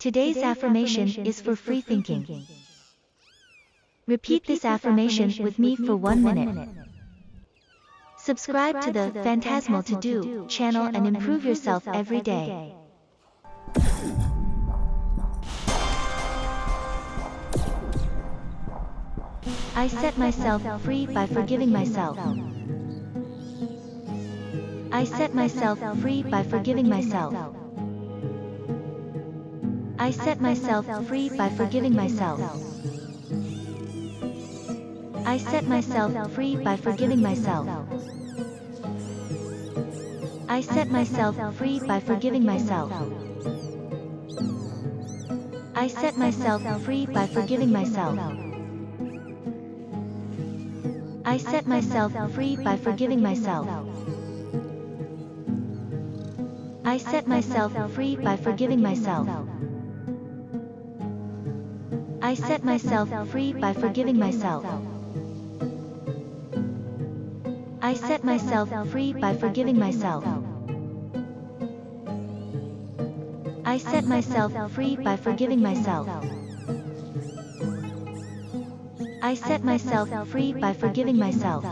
Today's affirmation is for free thinking. Repeat this affirmation with me for 1 minute. Subscribe to the Phantasmal To Do channel and improve yourself every day. I set myself free by forgiving myself. I set myself free by forgiving myself. I set myself free by forgiving myself. I set myself free by forgiving myself. I set myself free by forgiving myself. I set myself free by forgiving myself. I set myself free by forgiving myself. I set myself free by forgiving myself. I set myself free by forgiving myself. I set myself free by forgiving myself. I set myself free by forgiving myself. I set myself free by forgiving myself.